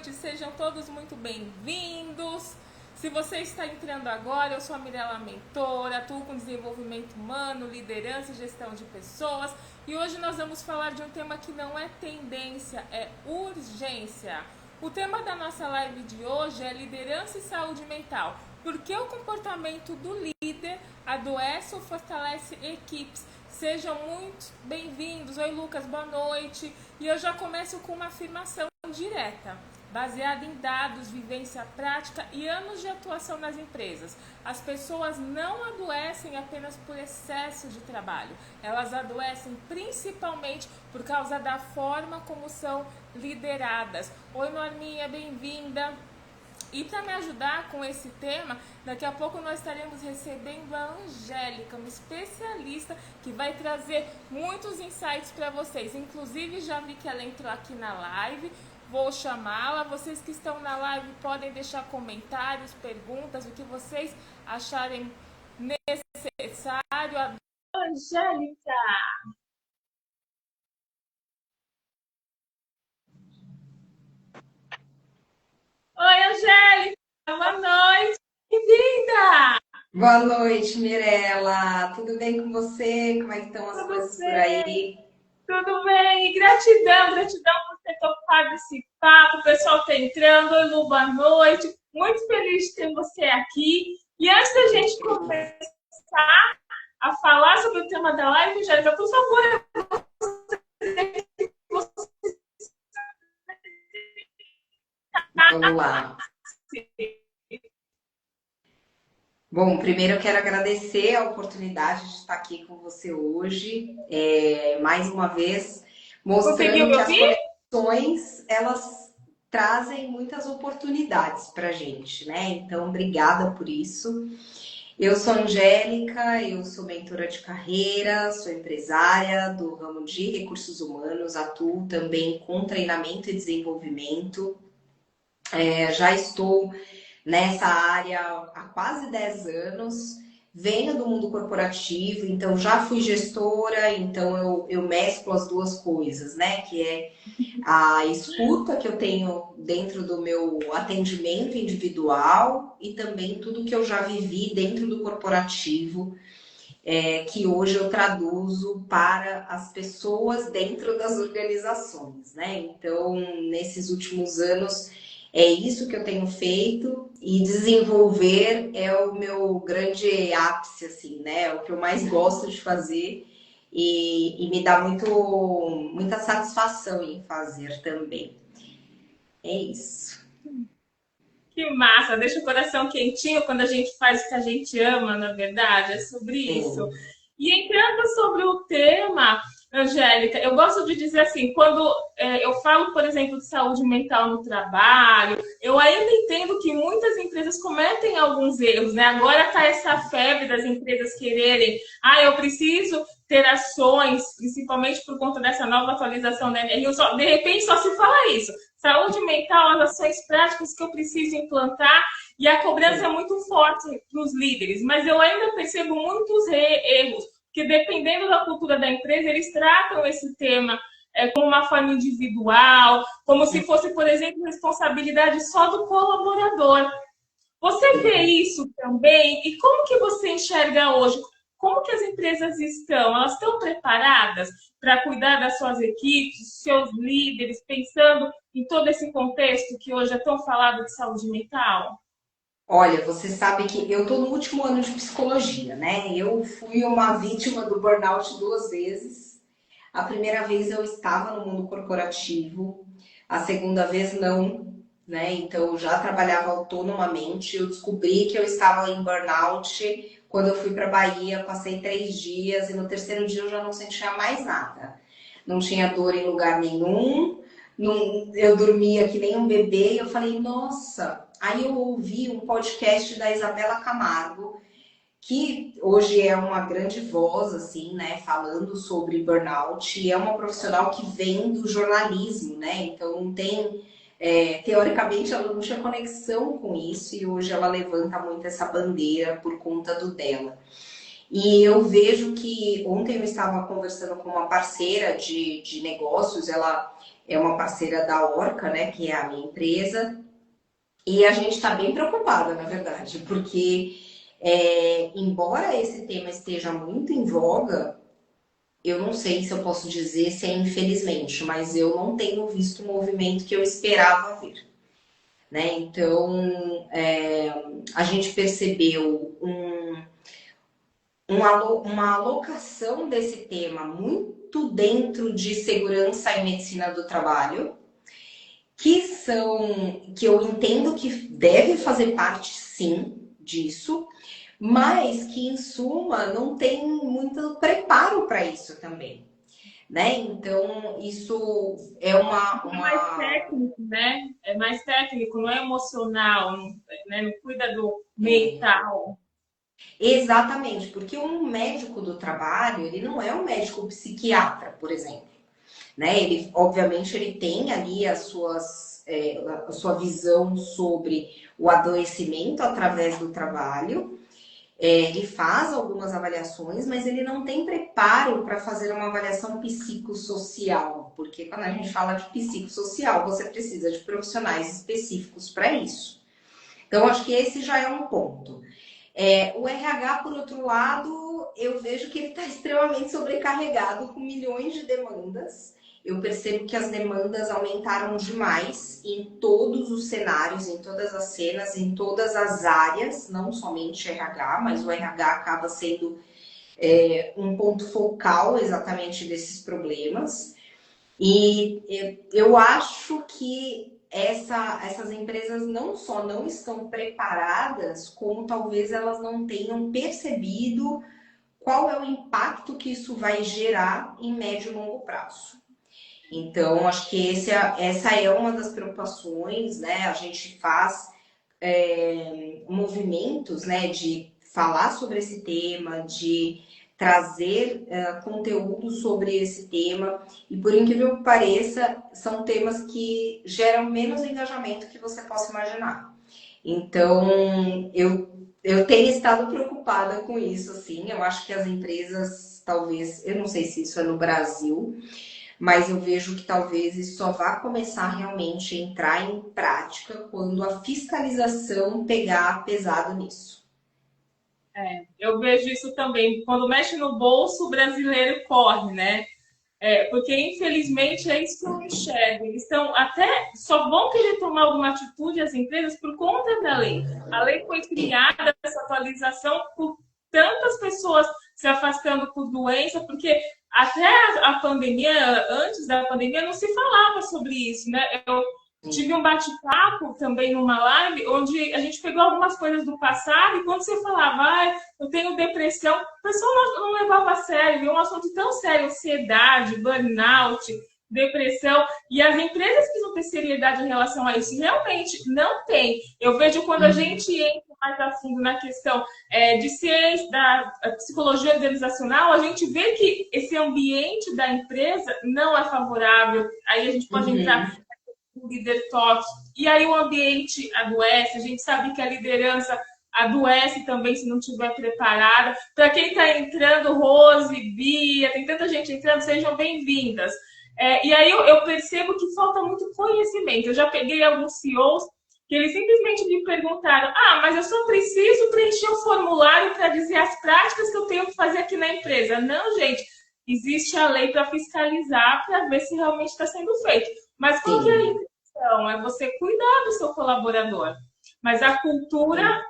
noite, sejam todos muito bem-vindos. Se você está entrando agora, eu sou a Mirela Mentora, atuo com desenvolvimento humano, liderança e gestão de pessoas. E hoje nós vamos falar de um tema que não é tendência, é urgência. O tema da nossa live de hoje é liderança e saúde mental. Por que o comportamento do líder adoece ou fortalece equipes? Sejam muito bem-vindos. Oi, Lucas, boa noite. E eu já começo com uma afirmação direta, baseada em dados, vivência prática e anos de atuação nas empresas. As pessoas não adoecem apenas por excesso de trabalho. Elas adoecem principalmente por causa da forma como são lideradas. Oi, Norminha, bem-vinda. E para me ajudar com esse tema, daqui a pouco nós estaremos recebendo a Angélica, uma especialista que vai trazer muitos insights para vocês. Inclusive, já vi que ela entrou aqui na live, vou chamá-la. Vocês que estão na live podem deixar comentários, perguntas, o que vocês acharem necessário. Angélica! Oi, Angélica! Boa noite! Bem-vinda! Boa noite, Mirela. Tudo bem com você? Como é que estão as coisas por aí? Tudo bem? E gratidão por ter topado esse papo. O pessoal está entrando. Oi, Lu, boa noite. Muito feliz de ter você aqui. E antes da gente começar a falar sobre o tema da live, Angélica, por favor, Vamos lá. Bom, primeiro eu quero agradecer a oportunidade de estar aqui com você hoje, mais uma vez, mostrando que as conexões, elas trazem muitas oportunidades para a gente, né? Então, obrigada por isso. Eu sou Angélica, eu sou mentora de carreira, sou empresária do ramo de recursos humanos, atuo também com treinamento e desenvolvimento. Já estou nessa área há quase 10 anos, venho do mundo corporativo, então já fui gestora, então eu mesclo as duas coisas, né? Que é a escuta que eu tenho dentro do meu atendimento individual e também tudo que eu já vivi dentro do corporativo, que hoje eu traduzo para as pessoas dentro das organizações, né? Então, nesses últimos anos, é isso que eu tenho feito e desenvolver é o meu grande ápice, assim, né? É o que eu mais gosto de fazer e me dá muita satisfação em fazer também. É isso. que massa, deixa o coração quentinho quando a gente faz o que a gente ama, na verdade, é sobre isso. E entrando sobre o tema, Angélica, eu gosto de dizer assim, quando eu falo, por exemplo, de saúde mental no trabalho, eu ainda entendo que muitas empresas cometem alguns erros, né? Agora está essa febre das empresas quererem, eu preciso ter ações, principalmente por conta dessa nova atualização da NR, de repente só se fala isso. Saúde mental, as ações práticas que eu preciso implantar, e a cobrança é muito forte para os líderes, mas eu ainda percebo muitos erros, porque dependendo da cultura da empresa, eles tratam esse tema como uma forma individual, como se fosse, por exemplo, responsabilidade só do colaborador. Você vê isso também? E como que você enxerga hoje? Como que as empresas estão? Elas estão preparadas para cuidar das suas equipes, seus líderes, pensando em todo esse contexto que hoje é tão falado de saúde mental? Olha, você sabe que eu estou no último ano de psicologia, né? Eu fui uma vítima do burnout 2 vezes. A primeira vez eu estava no mundo corporativo, a segunda vez não, né? Então eu já trabalhava autonomamente. Eu descobri que eu estava em burnout quando eu fui para Bahia, passei 3 dias e no terceiro dia eu já não sentia mais nada. Não tinha dor em lugar nenhum, eu dormia que nem um bebê. E eu falei, nossa. Aí eu ouvi um podcast da Isabela Camargo, que hoje é uma grande voz, assim, né, falando sobre burnout, e é uma profissional que vem do jornalismo, né, então não tem, teoricamente ela não tinha conexão com isso, e hoje ela levanta muito essa bandeira por conta do dela. E eu vejo que ontem eu estava conversando com uma parceira de negócios, ela é uma parceira da Orca, né, que é a minha empresa, e a gente está bem preocupada, na verdade, porque embora esse tema esteja muito em voga, eu não sei se eu posso dizer se é infelizmente, mas eu não tenho visto o movimento que eu esperava ver, né? Então, a gente percebeu uma alocação desse tema muito dentro de segurança e medicina do trabalho, que eu entendo que deve fazer parte sim disso, mas que em suma não tem muito preparo para isso também, né? Então isso é É mais técnico, né? É mais técnico, não é emocional, né? Não cuida do mental. Exatamente, porque um médico do trabalho, ele não é um médico psiquiatra, por exemplo, né? Ele, obviamente, ele tem ali a sua visão sobre o adoecimento através do trabalho. Ele faz algumas avaliações, mas ele não tem preparo para fazer uma avaliação psicossocial, porque quando a gente fala de psicossocial, você precisa de profissionais específicos para isso. Então, acho que esse já é um ponto. O RH, por outro lado, eu vejo que ele está extremamente sobrecarregado com milhões de demandas. Eu percebo que as demandas aumentaram demais em todos os cenários, em todas as cenas, em todas as áreas, não somente RH, mas o RH acaba sendo um ponto focal exatamente desses problemas. E eu acho que essas empresas não só não estão preparadas, como talvez elas não tenham percebido qual é o impacto que isso vai gerar em médio e longo prazo. Então, acho que essa é uma das preocupações, né? A gente faz movimentos, né, de falar sobre esse tema, de trazer conteúdo sobre esse tema, e por incrível que pareça, são temas que geram menos engajamento que você possa imaginar. Então, eu tenho estado preocupada com isso, assim, eu acho que as empresas, talvez, eu não sei se isso é no Brasil, mas eu vejo que talvez isso só vá começar realmente a entrar em prática quando a fiscalização pegar pesado nisso. Eu vejo isso também. Quando mexe no bolso, o brasileiro corre, né? Porque, infelizmente, é isso que eu enxergo. Eles estão até só vão querer tomar alguma atitude as empresas por conta da lei. A lei foi criada, essa atualização, por tantas pessoas se afastando por doença, porque até a pandemia, antes da pandemia, não se falava sobre isso, né? Eu tive um bate-papo também numa live, onde a gente pegou algumas coisas do passado, e quando você falava, eu tenho depressão, o pessoal não levava a sério, é um assunto tão sério, ansiedade, burnout, depressão, e as empresas que não têm seriedade em relação a isso, realmente não tem. Eu vejo quando a gente entra mais a fundo na questão de ciência, da psicologia organizacional, a gente vê que esse ambiente da empresa não é favorável, aí a gente pode entrar no líder tóxico, e aí o ambiente adoece, a gente sabe que a liderança adoece também se não estiver preparada. Para quem está entrando, Rose, Bia, tem tanta gente entrando, sejam bem-vindas. E aí eu percebo que falta muito conhecimento. Eu já peguei alguns CEOs que eles simplesmente me perguntaram: mas eu só preciso preencher um formulário para dizer as práticas que eu tenho que fazer aqui na empresa. Não, gente, existe a lei para fiscalizar, para ver se realmente está sendo feito. Mas qual que é a intenção? É você cuidar do seu colaborador. Mas a cultura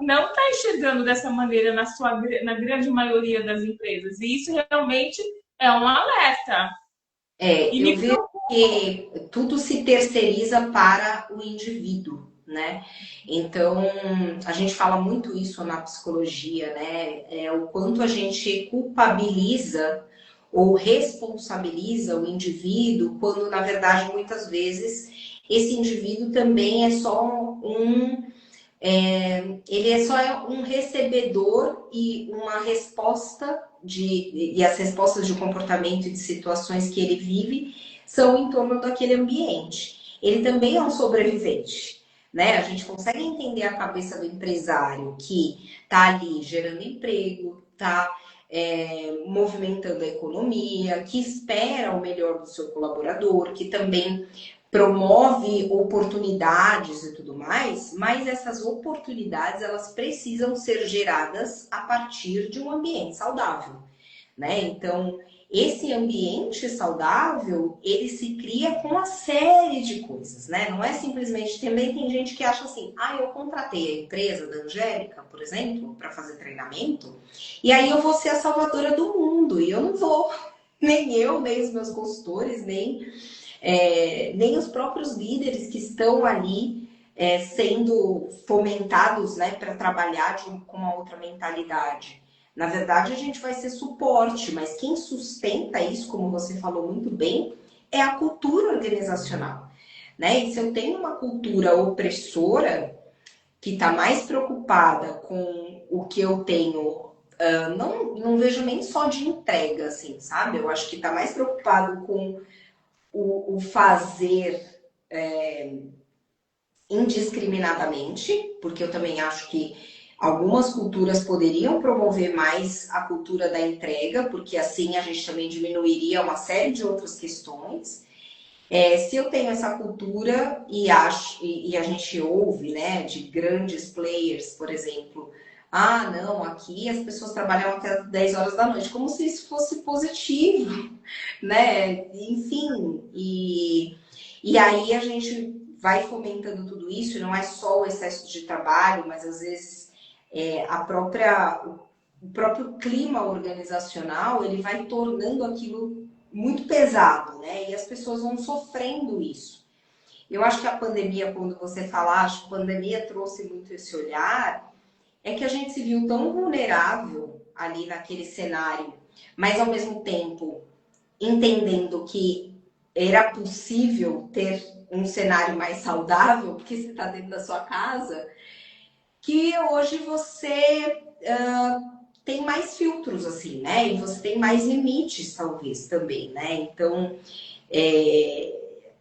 não está enxergando dessa maneira na grande maioria das empresas. E isso realmente é um alerta. Eu vejo que tudo se terceiriza para o indivíduo, né? Então, a gente fala muito isso na psicologia, né? O quanto a gente culpabiliza ou responsabiliza o indivíduo, quando na verdade muitas vezes esse indivíduo também é só ele é só um recebedor e uma resposta e as respostas de comportamento e de situações que ele vive são em torno daquele ambiente. Ele também é um sobrevivente, né? A gente consegue entender a cabeça do empresário que está ali gerando emprego, está movimentando a economia, que espera o melhor do seu colaborador, que também promove oportunidades e tudo mais, mas essas oportunidades elas precisam ser geradas a partir de um ambiente saudável, né? Então, esse ambiente saudável, ele se cria com uma série de coisas, né? Não é simplesmente, também tem gente que acha assim, eu contratei a empresa da Angélica, por exemplo, para fazer treinamento, e aí eu vou ser a salvadora do mundo, e eu não vou, nem eu, nem os meus consultores, nem os próprios líderes que estão ali sendo fomentados, né, para trabalhar com uma outra mentalidade. Na verdade, a gente vai ser suporte, mas quem sustenta isso, como você falou muito bem, é a cultura organizacional, né? E se eu tenho uma cultura opressora que está mais preocupada com o que eu tenho, não vejo nem só de entrega, assim, sabe? Eu acho que está mais preocupado com o fazer indiscriminadamente, porque eu também acho que algumas culturas poderiam promover mais a cultura da entrega, porque assim a gente também diminuiria uma série de outras questões. Se eu tenho essa cultura e a gente ouve, né, de grandes players, por exemplo, não, aqui as pessoas trabalham até 10 horas da noite, como se isso fosse positivo, né? Enfim, e aí a gente vai fomentando tudo isso, não é só o excesso de trabalho, mas às vezes o próprio clima organizacional, ele vai tornando aquilo muito pesado, né? E as pessoas vão sofrendo isso. Eu acho que a pandemia, quando você fala, acho que a pandemia trouxe muito esse olhar, é que a gente se viu tão vulnerável ali naquele cenário, mas ao mesmo tempo entendendo que era possível ter um cenário mais saudável, porque você está dentro da sua casa, que hoje você tem mais filtros, assim, né? E você tem mais limites, talvez, também, né? Então,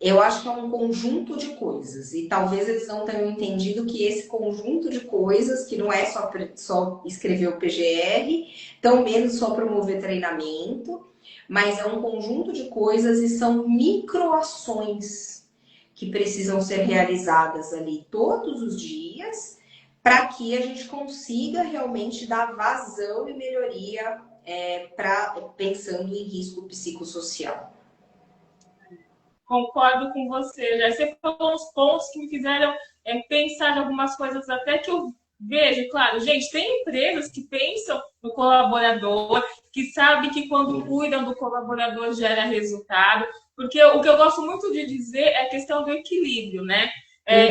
eu acho que é um conjunto de coisas. E talvez eles não tenham entendido que esse conjunto de coisas, que não é só escrever o PGR, tão menos só promover treinamento, mas é um conjunto de coisas e são microações que precisam ser realizadas ali todos os dias, para que a gente consiga realmente dar vazão e melhoria pensando em risco psicossocial. Concordo com você. Já você falou uns pontos que me fizeram pensar em algumas coisas até que eu vejo. Claro, gente, tem empresas que pensam no colaborador, que sabem que quando cuidam do colaborador gera resultado. Porque o que eu gosto muito de dizer é a questão do equilíbrio, né?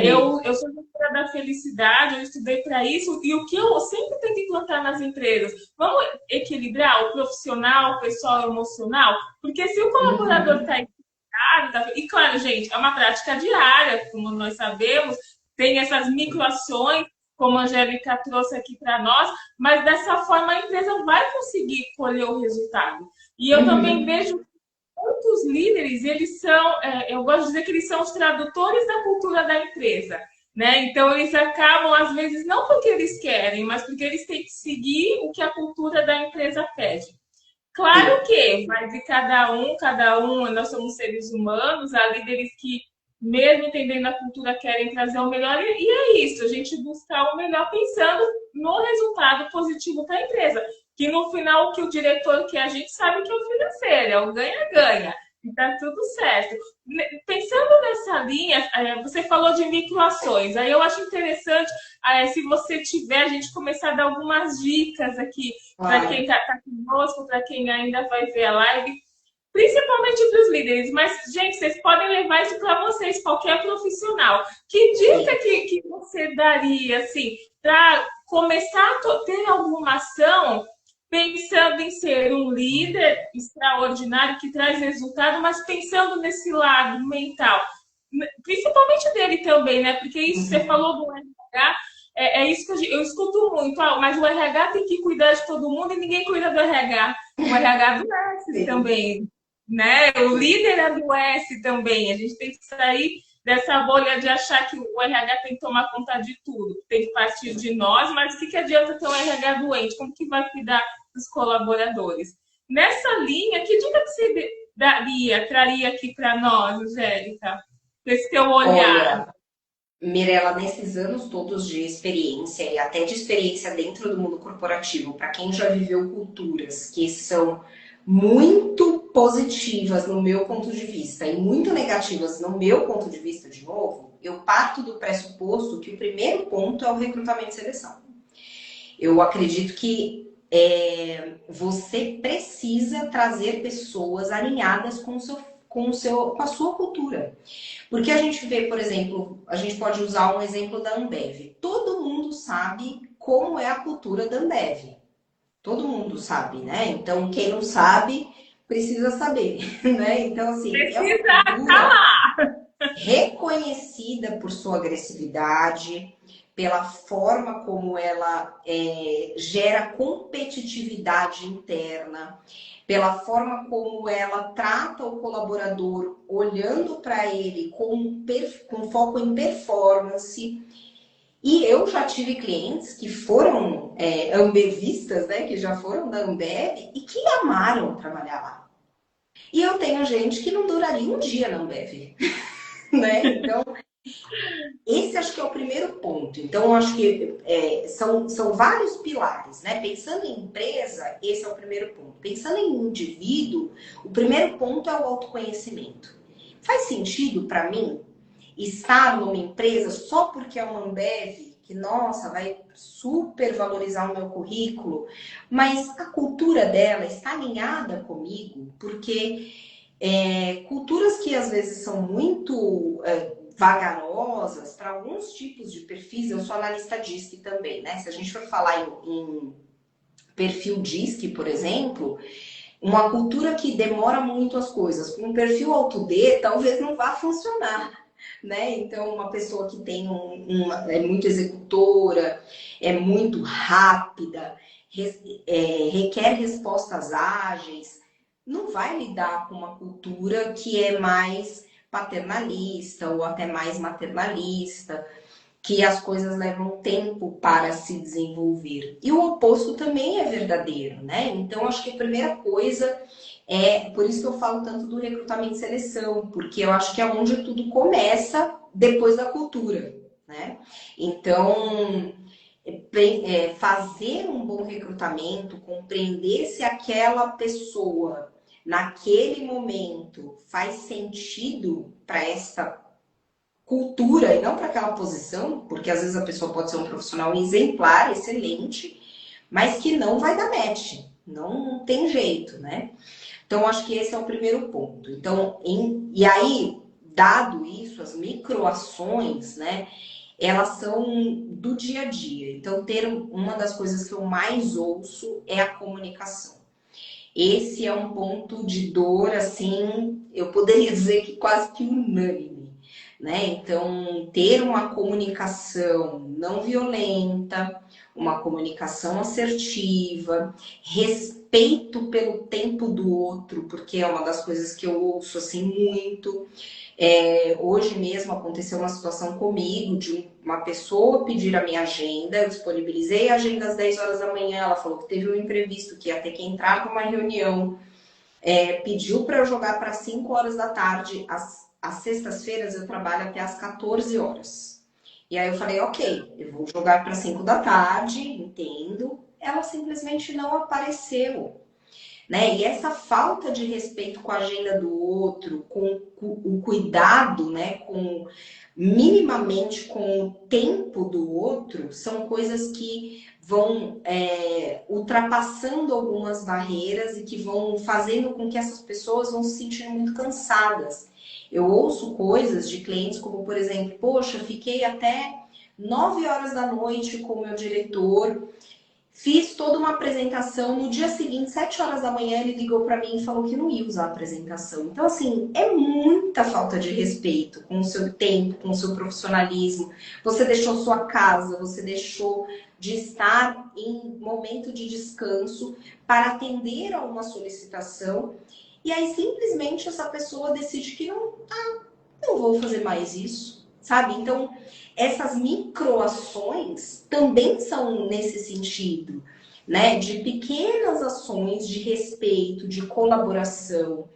Eu sou gestora da felicidade, eu estudei para isso, e o que eu sempre tento implantar nas empresas, vamos equilibrar o profissional, o pessoal emocional, porque se o colaborador está equilibrado, e claro, gente, é uma prática diária, como nós sabemos, tem essas microações, como a Angélica trouxe aqui para nós, mas dessa forma a empresa vai conseguir colher o resultado. E eu também vejo muitos líderes, eles são, eu gosto de dizer que eles são os tradutores da cultura da empresa, né? Então eles acabam, às vezes, não porque eles querem, mas porque eles têm que seguir o que a cultura da empresa pede. Claro que vai de cada um, nós somos seres humanos, há líderes que, mesmo entendendo a cultura, querem trazer o melhor, e é isso, a gente buscar o melhor pensando no resultado positivo para a empresa. Que no final o que o diretor quer, a gente sabe que é o financeiro, é o ganha-ganha. E tá tudo certo. Pensando nessa linha, você falou de microações. Aí eu acho interessante, se você tiver, a gente começar a dar algumas dicas aqui para quem está conosco, para quem ainda vai ver a live, principalmente para os líderes. Mas, gente, vocês podem levar isso para vocês, qualquer profissional. Que dica que você daria, assim, para começar a ter alguma ação pensando em ser um líder extraordinário que traz resultado, mas pensando nesse lado mental, principalmente dele também, né? Porque isso você falou do RH, isso que eu escuto muito, mas o RH tem que cuidar de todo mundo e ninguém cuida do RH. O RH adoece também, né? O líder adoece também. A gente tem que sair dessa bolha de achar que o RH tem que tomar conta de tudo, tem que partir de nós, mas o que adianta ter um RH doente? Como que vai cuidar dos colaboradores. Nessa linha, que dica que você traria aqui para nós, Angélica, desse teu olhar? Olha, Mirela, nesses anos todos de experiência e até de experiência dentro do mundo corporativo, para quem já viveu culturas que são muito positivas no meu ponto de vista e muito negativas no meu ponto de vista, de novo, eu parto do pressuposto que o primeiro ponto é o recrutamento e seleção. Eu acredito que você precisa trazer pessoas alinhadas com a sua cultura. Porque a gente vê, por exemplo, a gente pode usar um exemplo da Ambev. Todo mundo sabe como é a cultura da Ambev. Todo mundo sabe, né? Então, quem não sabe, precisa saber, né? Então, assim, é uma cultura reconhecida por sua agressividade, pela forma como ela gera competitividade interna, pela forma como ela trata o colaborador olhando para ele com foco em performance. E eu já tive clientes que foram ambevistas, né, que já foram da Ambev e que amaram trabalhar lá. E eu tenho gente que não duraria um dia na Ambev, né? Então, esse acho que é o primeiro ponto. Então, eu acho que são vários pilares, né? Pensando em empresa, esse é o primeiro ponto. Pensando em indivíduo, o primeiro ponto é o autoconhecimento. Faz sentido para mim estar numa empresa só porque é uma Ambev, que, nossa, vai super valorizar o meu currículo, mas a cultura dela está alinhada comigo? Porque culturas que às vezes são muito vagarosas para alguns tipos de perfis, eu sou analista DISC também, né? Se a gente for falar em perfil DISC, por exemplo, uma cultura que demora muito as coisas, com um perfil alto D, talvez não vá funcionar, né? Então, uma pessoa que tem é muito executora, é muito rápida, requer respostas ágeis, não vai lidar com uma cultura que é mais paternalista ou até mais maternalista, que as coisas levam tempo para se desenvolver. E o oposto também é verdadeiro, né? Então, acho que a primeira coisa por isso que eu falo tanto do recrutamento e seleção, porque eu acho que é onde tudo começa depois da cultura, né? Então, fazer um bom recrutamento, compreender se aquela pessoa naquele momento faz sentido para essa cultura e não para aquela posição, porque às vezes a pessoa pode ser um profissional exemplar, excelente, mas que não vai dar match, não tem jeito, né? Então, acho que esse é o primeiro ponto. Então, e aí, dado isso, as microações, né? Elas são do dia a dia. Então, uma das coisas que eu mais ouço é a comunicação. Esse é um ponto de dor, assim, eu poderia dizer que quase que unânime, né? Então, ter uma comunicação não violenta, uma comunicação assertiva, respeito pelo tempo do outro, porque é uma das coisas que eu ouço assim muito. Hoje mesmo aconteceu uma situação comigo de uma pessoa pedir a minha agenda, eu disponibilizei a agenda às 10 horas da manhã, ela falou que teve um imprevisto, que ia ter que entrar numa reunião, pediu para eu jogar para 5 horas da tarde, às sextas-feiras eu trabalho até às 14 horas. E aí eu falei, ok, eu vou jogar para 5 da tarde, entendo. Ela simplesmente não apareceu. Né? E essa falta de respeito com a agenda do outro, com o cuidado, né? Minimamente com o tempo do outro, são coisas que vão ultrapassando algumas barreiras e que vão fazendo com que essas pessoas vão se sentindo muito cansadas. Eu ouço coisas de clientes como, por exemplo, poxa, fiquei até 9 horas da noite com o meu diretor, fiz toda uma apresentação, no dia seguinte, 7 horas da manhã, ele ligou para mim e falou que não ia usar a apresentação. Então, assim, é muita falta de respeito com o seu tempo, com o seu profissionalismo. Você deixou sua casa, você deixou de estar em momento de descanso para atender a uma solicitação. E aí, simplesmente, essa pessoa decide que não vou fazer mais isso, sabe? Então, essas microações também são nesse sentido, né, de pequenas ações de respeito, de colaboração,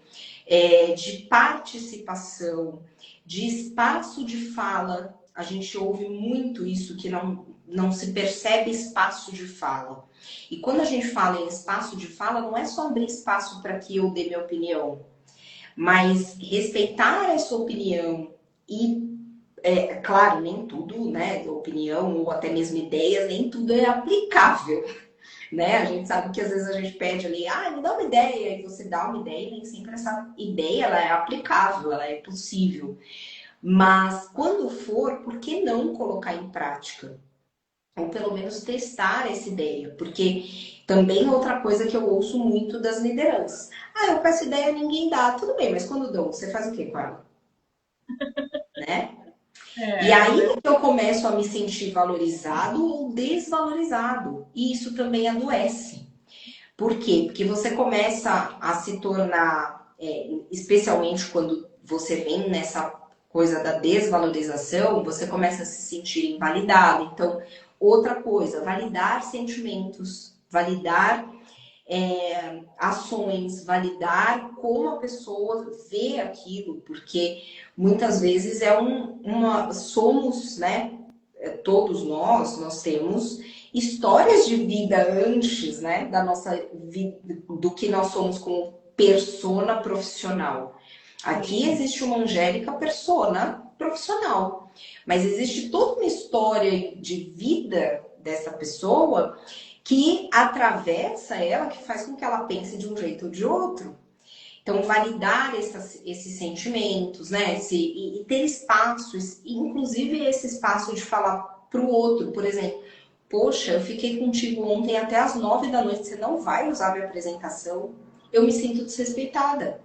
de participação, de espaço de fala. A gente ouve muito isso, que não se percebe espaço de fala. E quando a gente fala em espaço de fala, não é só abrir espaço para que eu dê minha opinião, mas respeitar essa opinião e, claro, nem tudo, né, opinião ou até mesmo ideias, nem tudo é aplicável, né? A gente sabe que às vezes a gente pede ali, me dá uma ideia, e você dá uma ideia, e nem sempre essa ideia ela é aplicável, ela é possível. Mas quando for, por que não colocar em prática? Ou pelo menos testar essa ideia, porque também outra coisa que eu ouço muito das lideranças. Eu peço ideia, ninguém dá. Tudo bem, mas quando dão, você faz o quê com ela? Né? E aí que eu começo a me sentir valorizado ou desvalorizado. E isso também adoece. Por quê? Porque você começa a se tornar, especialmente quando você vem nessa coisa da desvalorização, você começa a se sentir invalidado. Então, outra coisa, validar sentimentos, validar ações, validar como a pessoa vê aquilo, porque muitas vezes somos, né? Todos nós temos histórias de vida antes, né? Da nossa vida, do que nós somos como persona profissional. Aqui existe uma Angélica persona profissional, mas existe toda uma história de vida dessa pessoa que atravessa ela, que faz com que ela pense de um jeito ou de outro. Então, validar esses sentimentos, né? E ter espaços, inclusive esse espaço de falar para o outro, por exemplo, poxa, eu fiquei contigo ontem até as 9 da noite, você não vai usar minha apresentação? Eu me sinto desrespeitada.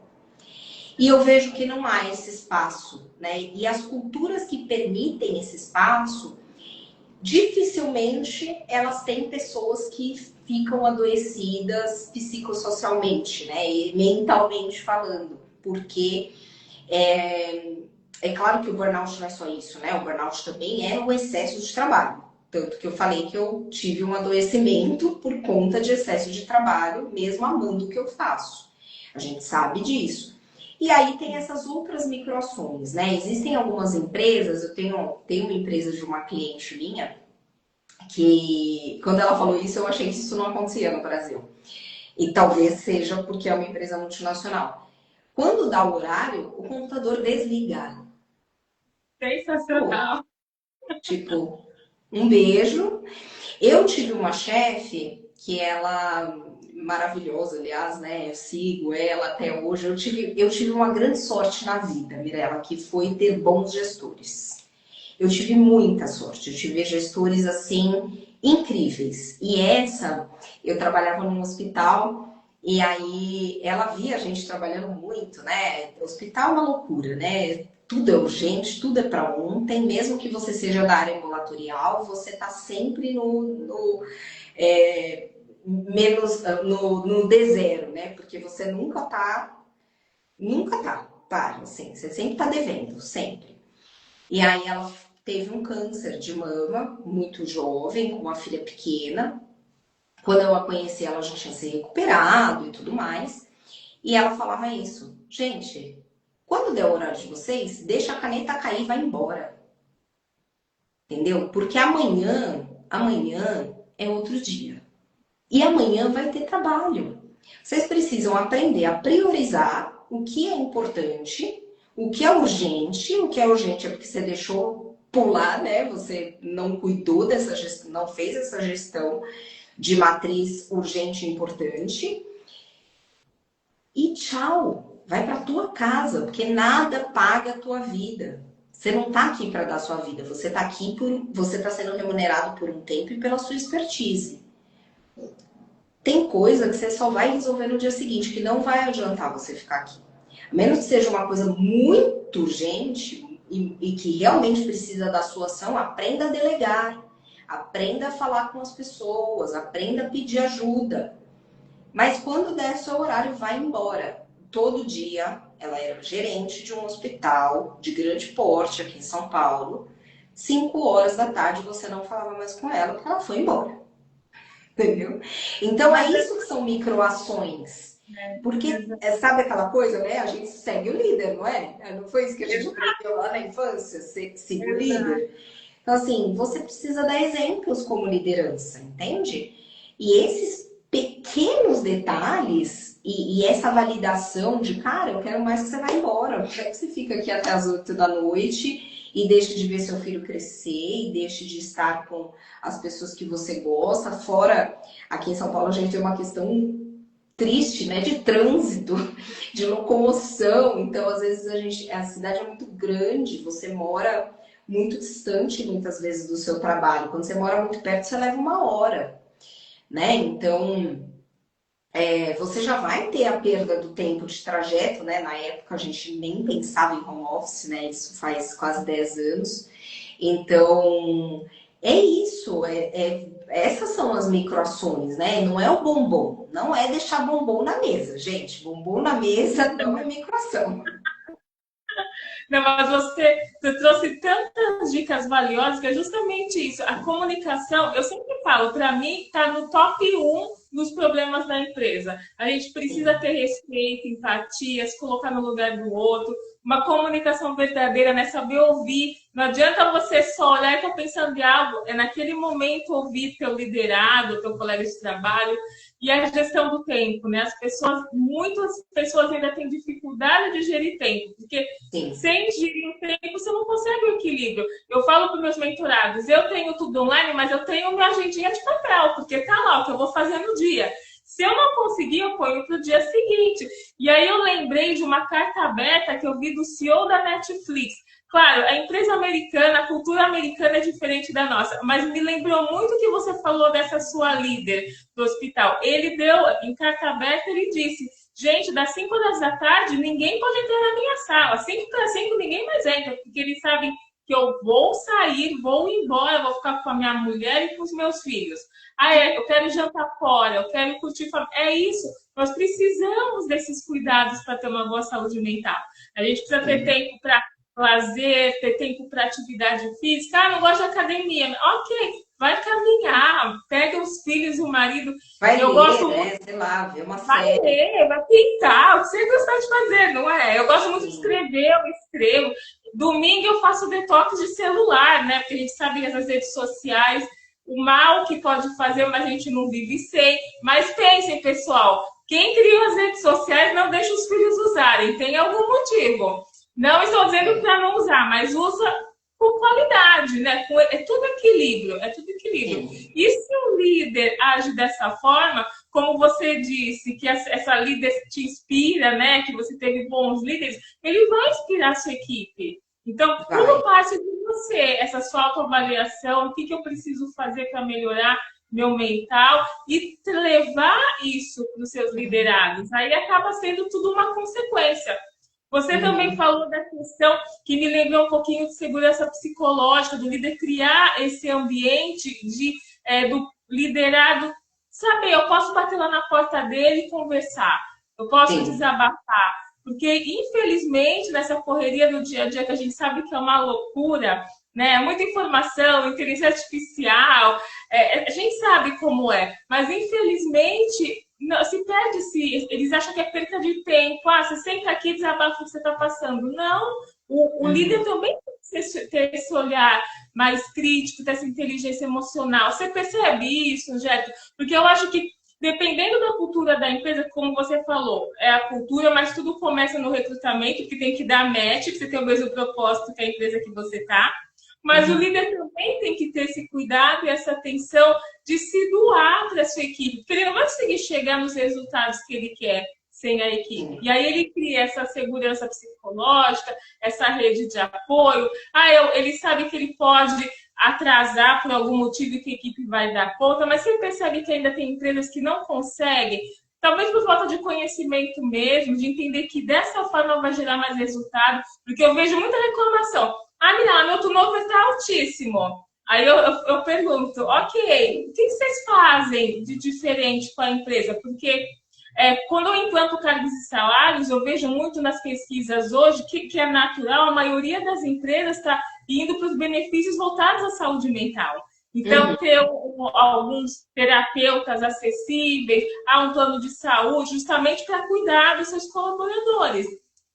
E eu vejo que não há esse espaço, né? E as culturas que permitem esse espaço, dificilmente elas têm pessoas que ficam adoecidas psicossocialmente, né? E mentalmente falando, porque é claro que o burnout não é só isso, né? O burnout também é o excesso de trabalho. Tanto que eu falei que eu tive um adoecimento por conta de excesso de trabalho, mesmo amando o que eu faço. A gente sabe disso. E aí tem essas outras microações, né? Existem algumas empresas, eu tenho uma empresa de uma cliente minha, que quando ela falou isso, eu achei que isso não acontecia no Brasil. E talvez seja porque é uma empresa multinacional. Quando dá o horário, o computador desliga. Sensacional. Tipo, um beijo. Eu tive uma chefe que ela, maravilhosa, aliás, né? Eu sigo ela até hoje. Eu tive uma grande sorte na vida, Mirella, que foi ter bons gestores. Eu tive muita sorte. Eu tive gestores, assim, incríveis. E eu trabalhava num hospital e aí ela via a gente trabalhando muito, né? Hospital é uma loucura, né? Tudo é urgente, tudo é para ontem, mesmo que você seja da área ambulatorial, você está sempre no D0, né? Porque você nunca tá, assim, você sempre tá devendo, sempre. E aí ela teve um câncer de mama, muito jovem, com uma filha pequena. Quando eu a conheci, ela já tinha se recuperado e tudo mais. E ela falava isso, gente, quando der o horário de vocês, deixa a caneta cair e vai embora. Entendeu? Porque amanhã é outro dia. E amanhã vai ter trabalho. Vocês precisam aprender a priorizar o que é importante, o que é urgente. O que é urgente é porque você deixou pular, né? Você não cuidou dessa gestão, não fez essa gestão de matriz urgente e importante. E tchau, vai para tua casa, porque nada paga a tua vida. Você não está aqui para dar a sua vida, você está sendo remunerado por um tempo e pela sua expertise. Tem coisa que você só vai resolver no dia seguinte, que não vai adiantar você ficar aqui. A menos que seja uma coisa muito urgente e que realmente precisa da sua ação, aprenda a delegar, aprenda a falar com as pessoas, aprenda a pedir ajuda. Mas quando der seu horário, vai embora. Todo dia, ela era gerente de um hospital de grande porte aqui em São Paulo. 5 horas da tarde, você não falava mais com ela, porque ela foi embora. entendeu? Então é isso que são microações. Porque, sabe aquela coisa, né? A gente segue o líder, não é? Não foi isso que a gente aprendeu lá na infância? Siga o líder. Então, assim, você precisa dar exemplos como liderança, entende? E esses pequenos detalhes e essa validação de, cara, eu quero mais que você vá embora, eu quero que você fique aqui até as 8 da noite e deixe de ver seu filho crescer e deixe de estar com as pessoas que você gosta. Fora, aqui em São Paulo, a gente tem uma questão triste, né, de trânsito, de locomoção. Então, às vezes a cidade é muito grande, você mora muito distante muitas vezes do seu trabalho. Quando você mora muito perto, você leva 1 hora, né? Então, você já vai ter a perda do tempo de trajeto, né? Na época a gente nem pensava em home office, né? Isso faz quase 10 anos. Então, é isso. Essas são as microações, né? Não é o bombom. Não é deixar bombom na mesa, gente. Bombom na mesa não é microação. Não, mas você trouxe tantas dicas valiosas que é justamente isso. A comunicação, eu sempre falo, para mim, está no top 1 dos problemas da empresa. A gente precisa ter respeito, empatia, se colocar no lugar do outro, uma comunicação verdadeira, né? Saber ouvir. Não adianta você só olhar e estar pensando em algo, é naquele momento ouvir teu liderado, teu colega de trabalho. E a gestão do tempo, né? Muitas pessoas ainda têm dificuldade de gerir tempo, porque Sim. sem gerir o tempo, você não consegue o equilíbrio. Eu falo para os meus mentorados, eu tenho tudo online, mas eu tenho minha agendinha de papel, porque tá lá o que eu vou fazer no dia. Se eu não conseguir, eu ponho para o dia seguinte. E aí eu lembrei de uma carta aberta que eu vi do CEO da Netflix. Claro, a empresa americana, a cultura americana é diferente da nossa, mas me lembrou muito que você falou dessa sua líder do hospital. Ele deu, em carta aberta, ele disse, gente, das 5 horas da tarde, ninguém pode entrar na minha sala. 5 para 5, ninguém mais entra, porque eles sabem que eu vou sair, vou embora, vou ficar com a minha mulher e com os meus filhos. Eu quero jantar fora, eu quero curtir família. É isso, nós precisamos desses cuidados para ter uma boa saúde mental. A gente precisa ter tempo para lazer, ter tempo para atividade física. Não gosto de academia. Ok, vai caminhar, pega os filhos e o marido. Vai ler, gosto né? Sei lá, ver uma série. Vai ler, vai pintar, o que você gostar de fazer, não é? Eu gosto muito de escrever, eu escrevo. Domingo eu faço detox de celular, né? Porque a gente sabe que as redes sociais, o mal que pode fazer, mas a gente não vive sem. Mas pensem, pessoal, quem criou as redes sociais não deixa os filhos usarem, tem algum motivo. Não estou dizendo para não usar, mas usa com qualidade, né? É tudo equilíbrio, é tudo equilíbrio. E se o líder age dessa forma, como você disse, que essa líder te inspira, né? Que você teve bons líderes, ele vai inspirar a sua equipe. Então, tudo parte de você, essa sua autoavaliação, o que eu preciso fazer para melhorar meu mental e levar isso para os seus liderados. Aí acaba sendo tudo uma consequência. Você também falou da questão que me lembrou um pouquinho de segurança psicológica, do líder criar esse ambiente do liderado. Saber, eu posso bater lá na porta dele e conversar. Eu posso desabafar. Porque, infelizmente, nessa correria do dia a dia, que a gente sabe que é uma loucura, né? Muita informação, inteligência artificial, a gente sabe como é. Mas, infelizmente, não, se perde, eles acham que é perda de tempo. Você senta aqui e desabafa o que você está passando. Não, o líder também tem que ter esse olhar mais crítico, ter essa inteligência emocional. Você percebe isso, Jéssica? Porque eu acho que, dependendo da cultura da empresa, como você falou, é a cultura, mas tudo começa no recrutamento, que tem que dar match, que você tem o mesmo propósito que a empresa que você está. Mas o líder também tem que ter esse cuidado e essa atenção de se doar para a sua equipe, porque ele não vai conseguir chegar nos resultados que ele quer sem a equipe. E aí ele cria essa segurança psicológica, essa rede de apoio. Ele sabe que ele pode atrasar por algum motivo e que a equipe vai dar conta, mas você percebe que ainda tem empresas que não conseguem, talvez por falta de conhecimento mesmo, de entender que dessa forma vai gerar mais resultado, porque eu vejo muita reclamação. Milena, meu turnover está altíssimo. Aí eu pergunto, ok, o que vocês fazem de diferente com a empresa? Porque quando eu implanto cargos e salários, eu vejo muito nas pesquisas hoje que é natural, a maioria das empresas está indo para os benefícios voltados à saúde mental. Então, ter alguns terapeutas acessíveis, há um plano de saúde, justamente para cuidar dos seus colaboradores.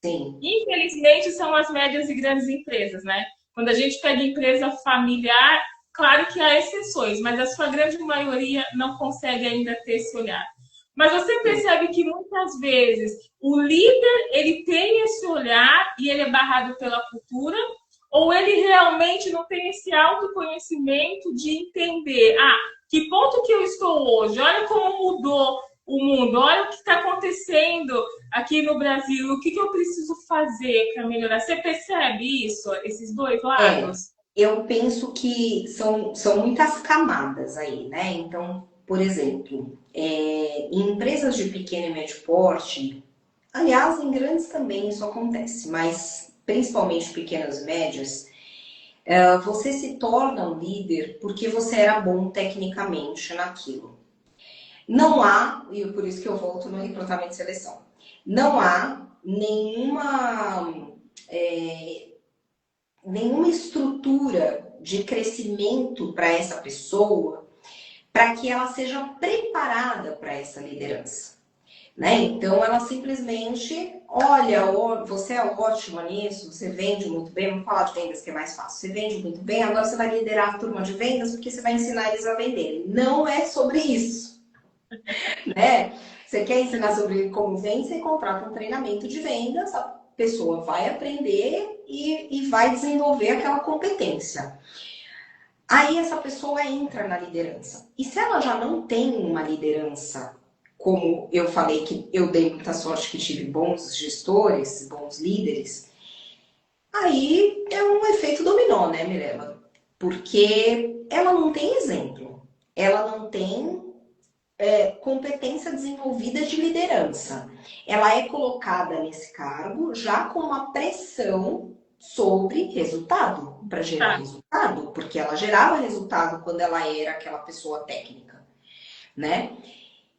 Sim. Infelizmente, são as médias e grandes empresas, né? Quando a gente pega empresa familiar, claro que há exceções, mas a sua grande maioria não consegue ainda ter esse olhar. Mas você percebe que muitas vezes o líder ele tem esse olhar e ele é barrado pela cultura, ou ele realmente não tem esse autoconhecimento de entender, que ponto que eu estou hoje? Olha como mudou o mundo, olha o que está acontecendo aqui no Brasil, o que eu preciso fazer para melhorar? Você percebe isso, esses dois lados? Eu penso que são muitas camadas aí, né? Então, por exemplo, em empresas de pequeno e médio porte, aliás, em grandes também isso acontece, mas principalmente pequenas e médias, você se torna um líder porque você era bom tecnicamente naquilo. Não há, e por isso que eu volto no recrutamento e seleção, não há nenhuma estrutura de crescimento para essa pessoa para que ela seja preparada para essa liderança. Né? Então ela simplesmente, olha, você é ótima nisso, você vende muito bem, vamos falar de vendas que é mais fácil. Você vende muito bem, agora você vai liderar a turma de vendas porque você vai ensinar eles a venderem. Não é sobre isso. Né? Você quer ensinar sobre como vende, você contrata um treinamento de vendas, a pessoa vai aprender e vai desenvolver aquela competência. Aí essa pessoa entra na liderança. E se ela já não tem uma liderança, como eu falei que eu dei muita sorte que tive bons gestores, bons líderes, aí é um efeito dominó, né, Mirella? Porque ela não tem exemplo, ela não tem competência desenvolvida de liderança. Ela é colocada nesse cargo já com uma pressão sobre resultado, para gerar resultado, porque ela gerava resultado quando ela era aquela pessoa técnica, né?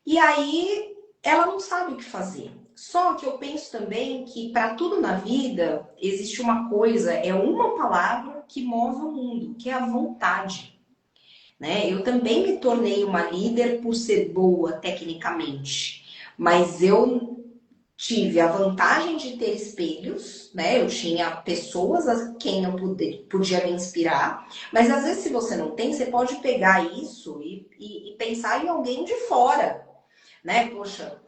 E aí ela não sabe o que fazer. Só que eu penso também que para tudo na vida existe uma coisa, é uma palavra que move o mundo, que é a vontade. Né? Eu também me tornei uma líder por ser boa tecnicamente, mas eu tive a vantagem de ter espelhos, né? Eu tinha pessoas a quem eu podia me inspirar, mas às vezes se você não tem, você pode pegar isso e pensar em alguém de fora, né? Poxa,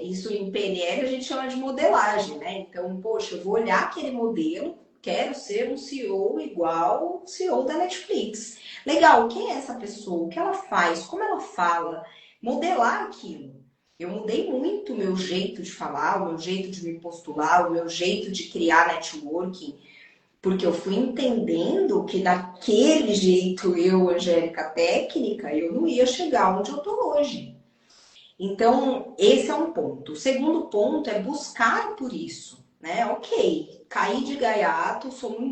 isso em PNL a gente chama de modelagem, né? Então, poxa, eu vou olhar aquele modelo, quero ser um CEO igual o CEO da Netflix. Legal, quem é essa pessoa? O que ela faz? Como ela fala? Modelar aquilo. Eu mudei muito o meu jeito de falar, o meu jeito de me postular, o meu jeito de criar networking, porque eu fui entendendo que daquele jeito eu, Angélica técnica, eu não ia chegar onde eu tô hoje. Então, esse é um ponto. O segundo ponto é buscar por isso, né? Ok, caí de gaiato,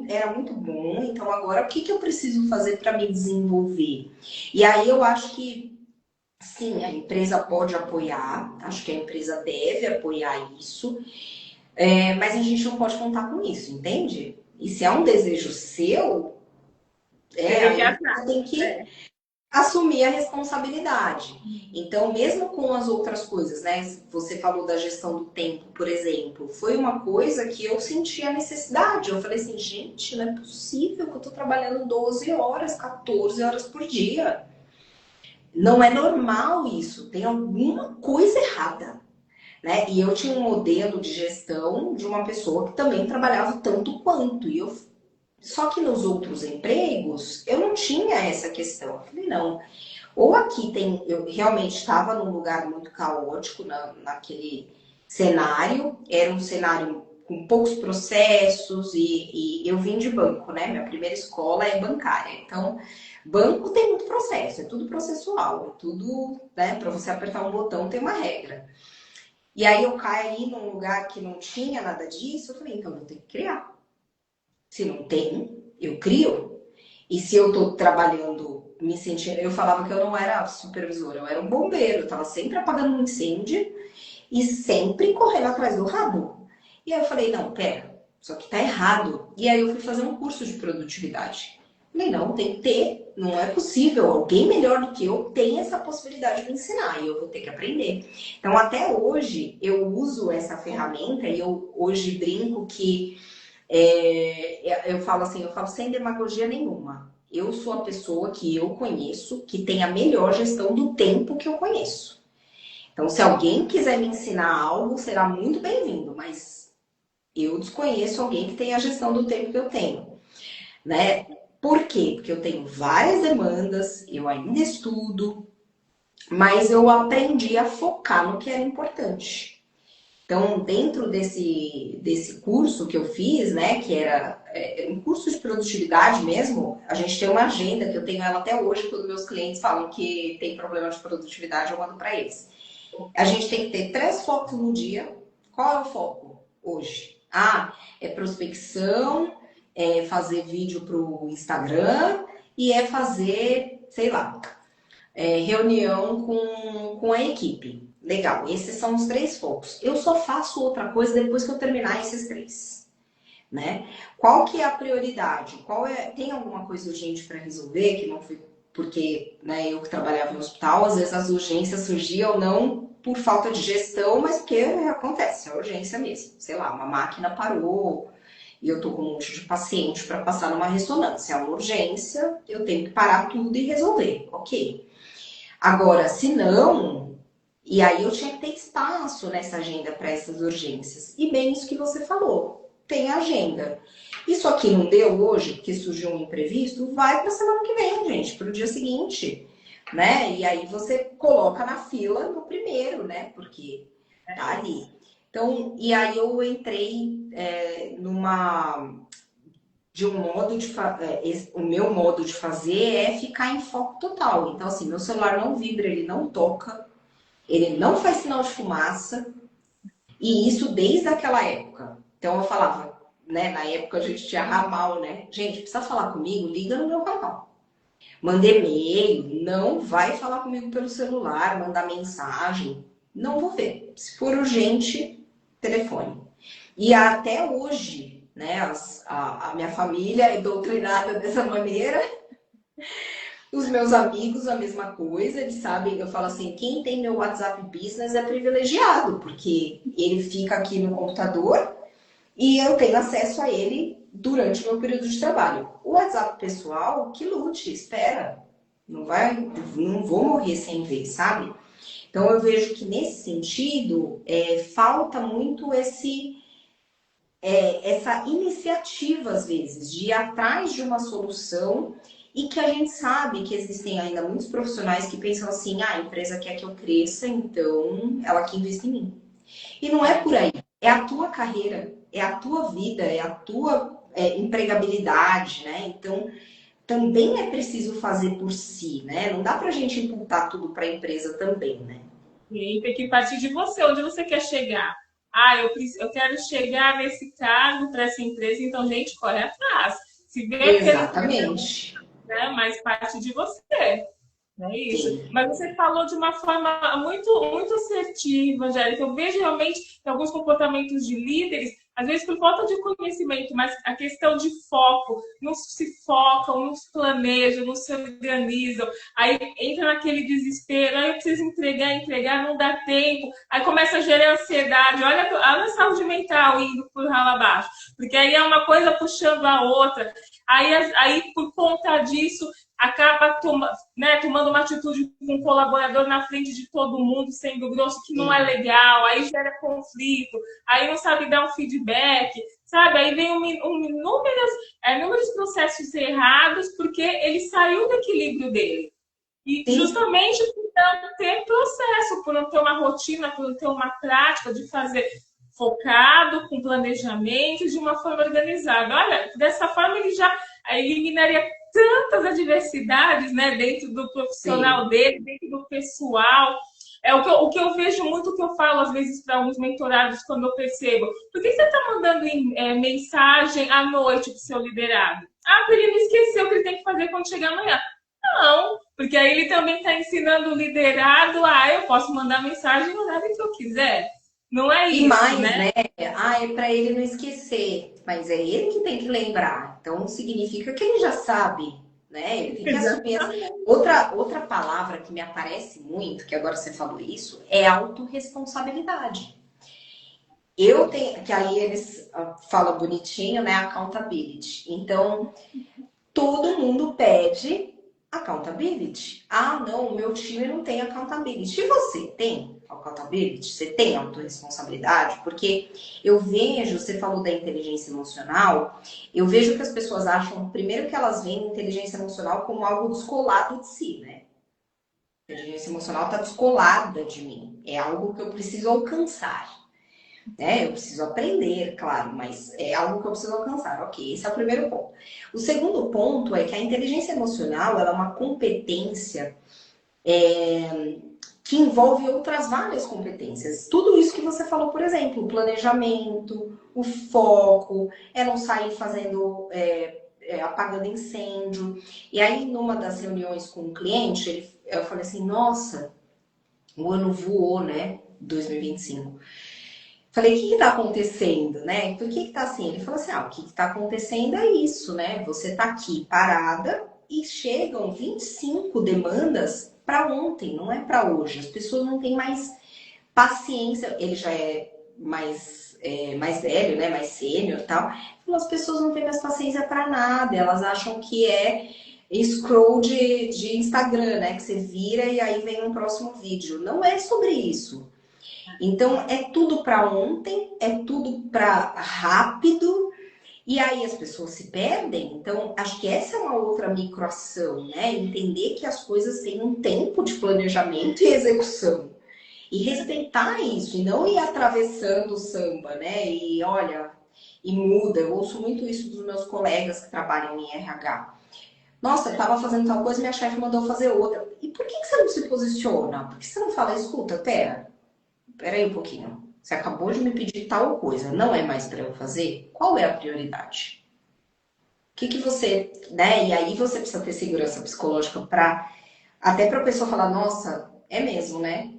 era muito bom, então agora o que eu preciso fazer para me desenvolver? E aí eu acho que sim, a empresa pode apoiar, acho que a empresa deve apoiar isso, mas a gente não pode contar com isso, entende? E se é um desejo seu, aí você tem que assumir a responsabilidade. Então, mesmo com as outras coisas, né? Você falou da gestão do tempo, por exemplo, foi uma coisa que eu senti a necessidade. Eu falei assim, gente, não é possível que eu tô trabalhando 12 horas, 14 horas por dia. Não é normal isso, tem alguma coisa errada, né? E eu tinha um modelo de gestão de uma pessoa que também trabalhava tanto quanto. Só que nos outros empregos eu não tinha essa questão. Eu falei, não. Ou aqui tem. Eu realmente estava num lugar muito caótico naquele cenário, era um cenário com poucos processos, e eu vim de banco, né? Minha primeira escola é bancária. Então, banco tem muito processo, é tudo processual, é tudo, né? Para você apertar um botão tem uma regra. E aí eu caí num lugar que não tinha nada disso, eu falei, então eu tenho que criar. Se não tem, eu crio. E se eu tô trabalhando, me sentindo. Eu falava que eu não era supervisora, eu era um bombeiro, eu tava sempre apagando um incêndio e sempre correndo atrás do rabo. E aí eu falei, não, pera, isso aqui tá errado. E aí eu fui fazer um curso de produtividade. Falei, não, tem que ter, não é possível. Alguém melhor do que eu tem essa possibilidade de me ensinar e eu vou ter que aprender. Então, até hoje, eu uso essa ferramenta e eu hoje brinco que eu falo assim, eu falo sem demagogia nenhuma. Eu sou a pessoa que eu conheço que tem a melhor gestão do tempo que eu conheço. Então, se alguém quiser me ensinar algo, será muito bem-vindo, mas eu desconheço alguém que tenha a gestão do tempo que eu tenho, né? Por quê? Porque eu tenho várias demandas, eu ainda estudo, mas eu aprendi a focar no que era importante. Então, dentro desse curso que eu fiz, né, que era um curso de produtividade mesmo, a gente tem uma agenda, que eu tenho ela até hoje, quando meus clientes falam que tem problema de produtividade, eu mando para eles. A gente tem que ter 3 focos no dia. Qual é o foco hoje? É prospecção, é fazer vídeo para o Instagram e é fazer, sei lá, reunião com a equipe. Legal, esses são os 3 focos. Eu só faço outra coisa depois que eu terminar esses 3, né? Qual que é a prioridade? Tem alguma coisa urgente para resolver que não foi porque, né, eu que trabalhava no hospital, às vezes as urgências surgiam não por falta de gestão, mas porque acontece, é urgência mesmo. Sei lá, uma máquina parou e eu tô com um monte de paciente para passar numa ressonância. É uma urgência, eu tenho que parar tudo e resolver. Ok. Agora, se não, e aí eu tinha que ter espaço nessa agenda para essas urgências. E bem isso que você falou, tem agenda. Isso aqui não deu hoje, porque surgiu um imprevisto, vai para semana que vem, gente, para o dia seguinte, né? E aí você coloca na fila no primeiro, né? Porque tá ali. Então, e aí eu entrei o meu modo de fazer é ficar em foco total. Então, assim, meu celular não vibra, ele não toca, ele não faz sinal de fumaça, e isso desde aquela época. Então eu falava, né? Na época a gente tinha ramal, né? Gente, precisa falar comigo? Liga no meu canal. Manda e-mail, não vai falar comigo pelo celular, mandar mensagem. Não vou ver. Se for urgente, telefone. E até hoje, né? A minha família é doutrinada dessa maneira. Os meus amigos, a mesma coisa, eles sabem, eu falo assim, quem tem meu WhatsApp Business é privilegiado, porque ele fica aqui no computador e eu tenho acesso a ele durante o meu período de trabalho. O WhatsApp pessoal, que lute, espera. Não vou morrer sem ver, sabe? Então eu vejo que nesse sentido, falta muito essa iniciativa, às vezes, de ir atrás de uma solução e que a gente sabe que existem ainda muitos profissionais que pensam assim, a empresa quer que eu cresça, então ela quer investir em mim. E não é por aí. É a tua carreira, é a tua vida, é a tua empregabilidade, né? Então, também é preciso fazer por si, né? Não dá pra gente imputar tudo para a empresa também, né? E tem que partir de você, onde você quer chegar. Eu quero chegar nesse cargo para essa empresa, então, gente, corre atrás. Se vê que Exatamente. né, mas parte de você. Não é isso? Sim. Mas você falou de uma forma muito, muito assertiva, Angélica. Eu vejo realmente que alguns comportamentos de líderes, às vezes por falta de conhecimento, mas a questão de foco, não se focam, não se planejam, não se organizam, aí entra naquele desespero, aí eu preciso entregar, não dá tempo, aí começa a gerar ansiedade, olha a saúde mental indo por ralo abaixo, porque aí é uma coisa puxando a outra, aí por conta disso acaba tomando uma atitude com um colaborador na frente de todo mundo, sendo grosso, que não é legal, aí gera conflito, aí não sabe dar um feedback, sabe? Aí vem inúmeros processos errados, porque ele saiu do equilíbrio dele. E justamente por não ter processo, por não ter uma rotina, por não ter uma prática de fazer focado, com planejamento, de uma forma organizada. Olha, dessa forma ele já eliminaria tantas adversidades, né, dentro do profissional dele, dentro do pessoal. É o que eu vejo muito, que eu falo às vezes para alguns mentorados quando eu percebo. Por que você está mandando mensagem à noite para o seu liderado? Para ele não esquecer o que ele tem que fazer quando chegar amanhã. Não, porque aí ele também está ensinando o liderado eu posso mandar mensagem no horário que eu quiser. Não é isso, mais, né? É para ele não esquecer, mas é ele que tem que lembrar. Então significa que ele já sabe, né? Ele tem que assumir outra palavra que me aparece muito, que agora você falou isso, é autorresponsabilidade. Eu tenho, que aí eles falam bonitinho, né? Accountability. Então, todo mundo pede accountability. Ah, não, o meu time não tem accountability. E você tem accountability? Você tem autorresponsabilidade? Porque eu vejo, você falou da inteligência emocional, eu vejo que as pessoas acham, primeiro que elas veem inteligência emocional como algo descolado de si, né? A inteligência emocional está descolada de mim. É algo que eu preciso alcançar. Né? Eu preciso aprender, claro, mas é algo que eu preciso alcançar. Ok, esse é o primeiro ponto. O segundo ponto é que a inteligência emocional ela é uma competência que envolve outras várias competências. Tudo isso que você falou, por exemplo, o planejamento, o foco, é não sair fazendo, apagando incêndio. E aí, numa das reuniões com um cliente, eu falei assim, nossa, o ano voou, né? 2025. Falei, o que está acontecendo, né? Por que está assim? Ele falou assim, o que está acontecendo é isso, né? Você está aqui parada e chegam 25 demandas para ontem, não é para hoje. As pessoas não têm mais paciência. Ele já é mais velho, né? Mais sênior e tal. As pessoas não têm mais paciência para nada. Elas acham que é scroll de Instagram, né? Que você vira e aí vem um próximo vídeo. Não é sobre isso. Então, é tudo para ontem, é tudo para rápido, e aí as pessoas se perdem. Então, acho que essa é uma outra microação, né? Entender que as coisas têm um tempo de planejamento e execução. E respeitar isso, e não ir atravessando o samba, né? E olha, e muda. Eu ouço muito isso dos meus colegas que trabalham em RH. Nossa, eu estava fazendo tal coisa e minha chefe mandou fazer outra. E por que você não se posiciona? Por que você não fala, escuta, peraí um pouquinho. Você acabou de me pedir tal coisa, não é mais para eu fazer? Qual é a prioridade? O que você, né? E aí você precisa ter segurança psicológica até para a pessoa falar, nossa, é mesmo, né?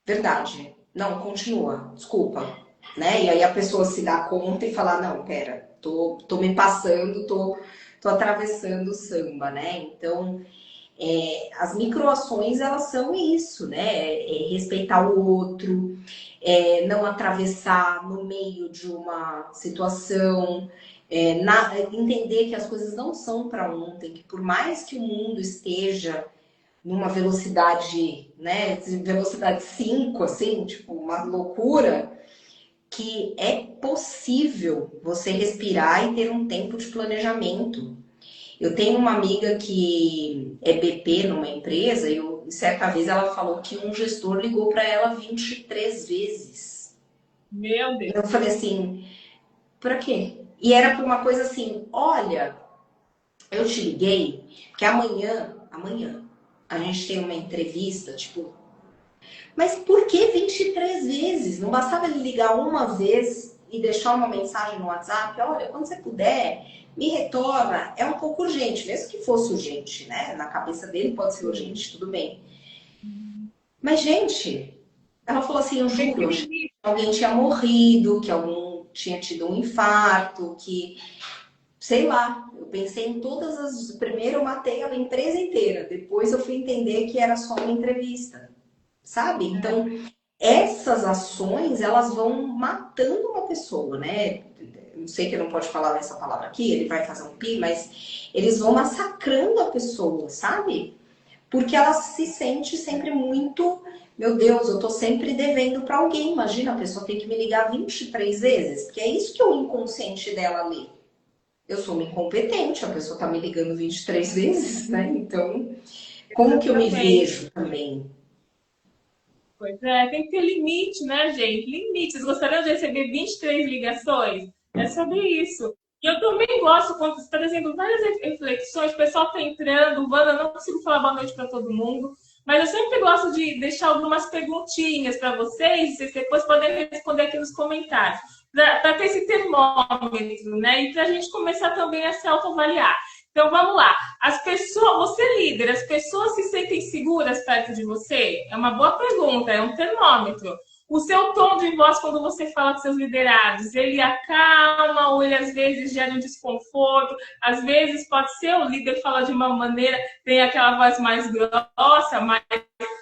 Verdade. Não, continua. Desculpa, né? E aí a pessoa se dá conta e fala, não, pera, tô me passando, tô atravessando o samba, né? Então, as microações, elas são isso, né? Respeitar o outro, não atravessar no meio de uma situação, entender que as coisas não são para ontem, que por mais que o mundo esteja numa velocidade, né, velocidade 5, assim, tipo, uma loucura, que é possível você respirar e ter um tempo de planejamento. Eu tenho uma amiga que é BP numa empresa e certa vez ela falou que um gestor ligou para ela 23 vezes. Meu Deus. Eu falei assim, pra quê? E era por uma coisa assim, olha, eu te liguei, porque amanhã, a gente tem uma entrevista, tipo, mas por que 23 vezes? Não bastava ele ligar uma vez e deixar uma mensagem no WhatsApp? Olha, quando você puder, me retorna. É um pouco urgente, mesmo que fosse urgente, né? Na cabeça dele pode ser urgente, tudo bem. Mas, gente, ela falou assim, eu juro, que alguém tinha morrido, que alguém tinha tido um infarto, que, sei lá, eu pensei em todas as... Primeiro eu matei a empresa inteira, depois eu fui entender que era só uma entrevista, sabe? Então, essas ações, elas vão matando uma pessoa, né? Não sei que não pode falar essa palavra aqui, ele vai fazer um pi, mas eles vão massacrando a pessoa, sabe? Porque ela se sente sempre muito, meu Deus, eu tô sempre devendo para alguém. Imagina, a pessoa tem que me ligar 23 vezes, porque é isso que o inconsciente dela lê. Eu sou uma incompetente, a pessoa tá me ligando 23 vezes, né? Então, como que eu me vejo também? Pois é, tem que ter limite, né, gente? Limite. Vocês gostariam de receber 23 ligações? É sobre isso. E eu também gosto, quando você está trazendo várias reflexões, o pessoal está entrando, Wanda, eu não consigo falar boa noite para todo mundo, mas eu sempre gosto de deixar algumas perguntinhas para vocês, vocês depois podem responder aqui nos comentários, para ter esse termômetro, né? E para a gente começar também a se autoavaliar. Então vamos lá. As pessoas, você líder, as pessoas se sentem seguras perto de você? É uma boa pergunta, é um termômetro. O seu tom de voz quando você fala com seus liderados, ele acalma ou ele às vezes gera um desconforto? Às vezes pode ser o líder fala de uma maneira, tem aquela voz mais grossa, mas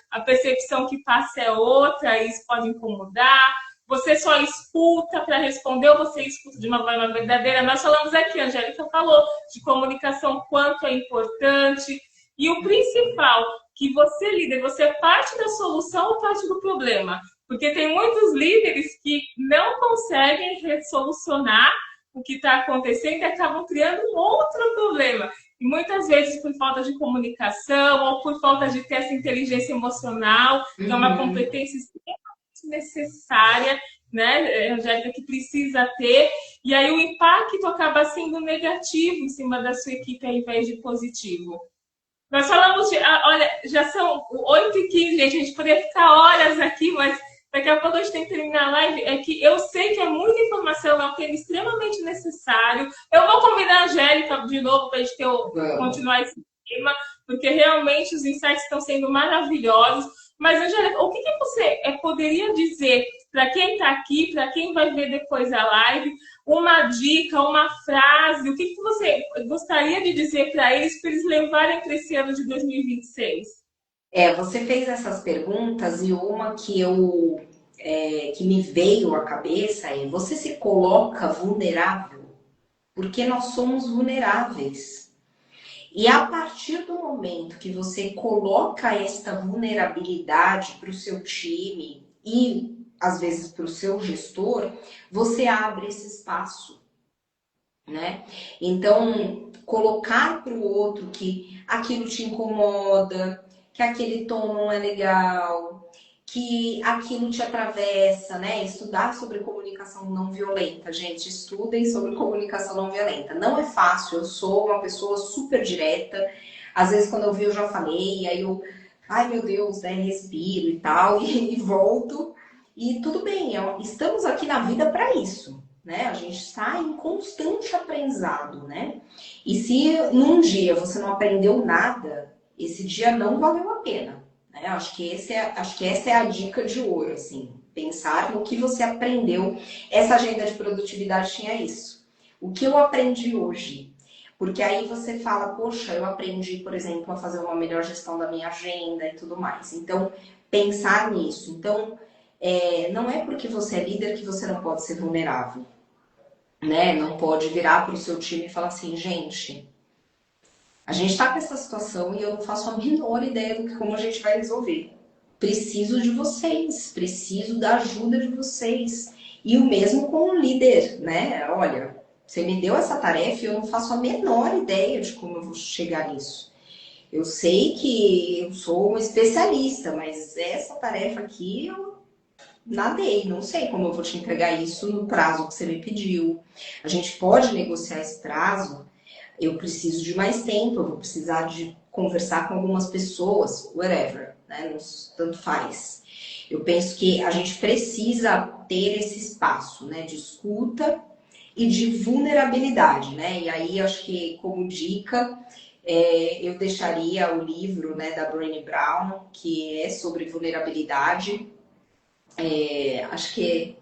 a percepção que passa é outra, e isso pode incomodar. Você só escuta para responder ou você escuta de uma forma verdadeira? Nós falamos aqui, a Angélica falou de comunicação, quanto é importante. E o principal, que você, líder, você é parte da solução ou parte do problema? Porque tem muitos líderes que não conseguem solucionar o que está acontecendo e acabam criando um outro problema. E muitas vezes por falta de comunicação ou por falta de ter essa inteligência emocional, que é uma competência extremamente necessária, né, Angélica, que precisa ter. E aí o impacto acaba sendo negativo em cima da sua equipe ao invés de positivo. Nós falamos de... Olha, já são 8h15, gente. A gente poderia ficar horas aqui, mas daqui a pouco a gente tem que terminar a live. É que eu sei que é muita informação, é um tema extremamente necessário. Eu vou convidar a Angélica de novo para a gente continuar esse tema, porque realmente os insights estão sendo maravilhosos. Mas, Angélica, o que você poderia dizer para quem está aqui, para quem vai ver depois a live, uma dica, uma frase, o que você gostaria de dizer para eles levarem para esse ano de 2026? Você fez essas perguntas e uma que me veio à cabeça é: você se coloca vulnerável? Porque nós somos vulneráveis. E a partir do momento que você coloca esta vulnerabilidade para o seu time e às vezes para o seu gestor, você abre esse espaço, né? Então, colocar para o outro que aquilo te incomoda, que aquele tom não é legal, que aquilo te atravessa, né? Estudar sobre comunicação não violenta, gente, estudem sobre comunicação não violenta. Não é fácil, eu sou uma pessoa super direta, às vezes quando eu vi eu já falei, aí eu, ai meu Deus, né, respiro e tal, e volto, e tudo bem, estamos aqui na vida para isso, né? A gente está em constante aprendizado, né? E se num dia você não aprendeu nada, esse dia não valeu a pena. Acho que essa é a dica de ouro, assim, pensar no que você aprendeu. Essa agenda de produtividade tinha isso. O que eu aprendi hoje? Porque aí você fala, poxa, eu aprendi, por exemplo, a fazer uma melhor gestão da minha agenda e tudo mais. Então, pensar nisso. Então, não é porque você é líder que você não pode ser vulnerável, né? Não pode virar para o seu time e falar assim, gente, a gente está com essa situação e eu não faço a menor ideia do que como a gente vai resolver. Preciso de vocês, preciso da ajuda de vocês. E o mesmo com o líder, né? Olha, você me deu essa tarefa e eu não faço a menor ideia de como eu vou chegar nisso. Eu sei que eu sou um especialista, mas essa tarefa aqui eu nadei, não sei como eu vou te entregar isso no prazo que você me pediu. A gente pode negociar esse prazo. Eu preciso de mais tempo, eu vou precisar de conversar com algumas pessoas, whatever, né? Tanto faz. Eu penso que a gente precisa ter esse espaço, né, de escuta e de vulnerabilidade, né? E aí, acho que como dica, eu deixaria o livro, né, da Brené Brown, que é sobre vulnerabilidade. Acho que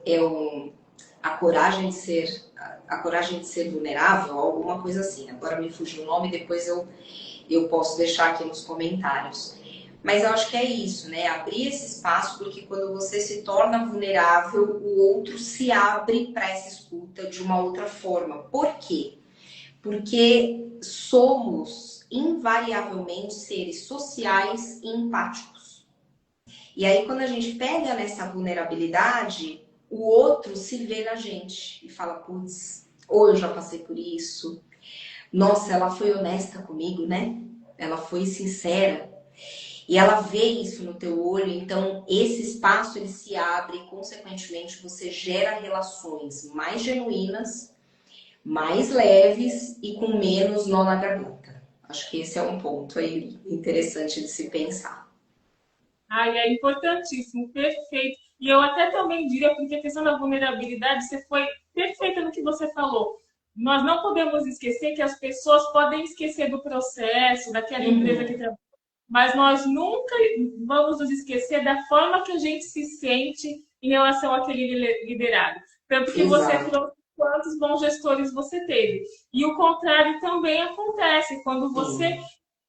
a coragem de ser vulnerável, alguma coisa assim. Agora me fugiu o nome, depois eu posso deixar aqui nos comentários. Mas eu acho que é isso, né? Abrir esse espaço, porque quando você se torna vulnerável, o outro se abre para essa escuta de uma outra forma. Por quê? Porque somos invariavelmente seres sociais e empáticos. E aí, quando a gente pega nessa vulnerabilidade, o outro se vê na gente e fala, putz, ou eu já passei por isso. Nossa, ela foi honesta comigo, né? Ela foi sincera. E ela vê isso no teu olho, então esse espaço ele se abre e, consequentemente, você gera relações mais genuínas, mais leves e com menos nó na garganta. Acho que esse é um ponto aí interessante de se pensar. É importantíssimo, perfeito. E eu até também diria, porque a questão da vulnerabilidade, você foi perfeita no que você falou. Nós não podemos esquecer que as pessoas podem esquecer do processo, daquela empresa que trabalha, mas nós nunca vamos nos esquecer da forma que a gente se sente em relação àquele liderado. Tanto que você Exato. trouxe quantos bons gestores você teve. E o contrário também acontece, quando você Sim.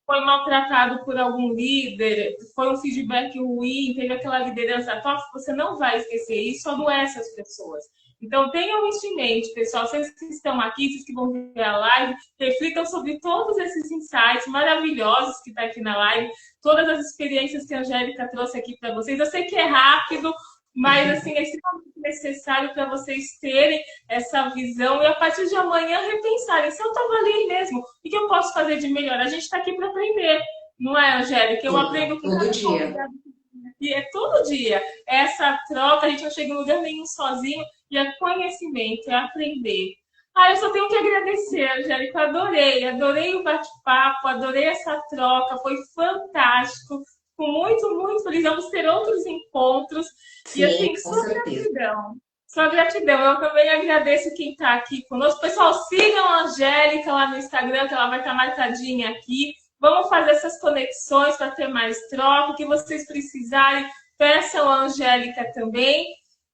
foi maltratado por algum líder, foi um feedback ruim, teve aquela liderança tóxica, você não vai esquecer. Isso adoece as pessoas. Então, tenham isso em mente, pessoal. Vocês que estão aqui, vocês que vão ver a live, reflitam sobre todos esses insights maravilhosos que está aqui na live, todas as experiências que a Angélica trouxe aqui para vocês. Eu sei que é rápido, mas assim, é extremamente necessário para vocês terem essa visão e a partir de amanhã repensarem se eu estava ali mesmo, o que eu posso fazer de melhor? A gente está aqui para aprender, não é, Angélica? Eu Sim, aprendo com todo cada dia. convidado e é todo dia. Essa troca, a gente não chega em lugar nenhum sozinho e é conhecimento, é aprender. Ah, eu só tenho que agradecer, Angélica. Adorei o bate-papo, adorei essa troca, foi fantástico. Fico muito, muito feliz. Vamos ter outros encontros. E Sim, assim, com só certeza. gratidão. Só gratidão. Eu também agradeço quem está aqui conosco. Pessoal, sigam a Angélica lá no Instagram, que ela vai estar marcadinha aqui. Vamos fazer essas conexões para ter mais troca. O que vocês precisarem, peçam a Angélica também.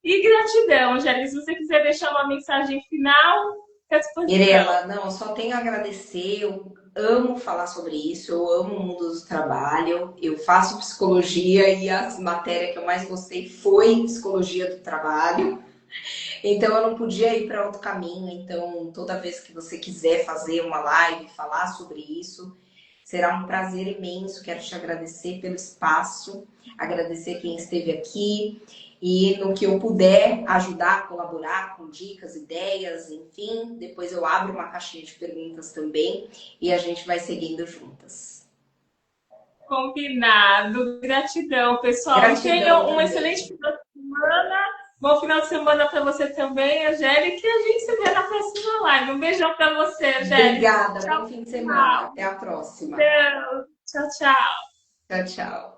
E gratidão, Angélica. Se você quiser deixar uma mensagem final, fica à disposição. Mirela, não, eu só tenho a agradecer. Eu amo falar sobre isso, eu amo o mundo do trabalho. Eu faço psicologia e a matéria que eu mais gostei foi psicologia do trabalho. Então eu não podia ir para outro caminho. Então, toda vez que você quiser fazer uma live, falar sobre isso, será um prazer imenso. Quero te agradecer pelo espaço, agradecer quem esteve aqui e no que eu puder ajudar, colaborar com dicas, ideias, enfim. Depois eu abro uma caixinha de perguntas também e a gente vai seguindo juntas. Combinado. Gratidão, pessoal. E Gratidão tenham um também. excelente final de semana. Bom final de semana para você também, Angélica. E a gente se vê na próxima live. Um beijão para você, Angélica. Obrigada, bom Tchau, fim de semana. tchau. Até a próxima. Deus. Tchau, tchau. Tchau, tchau.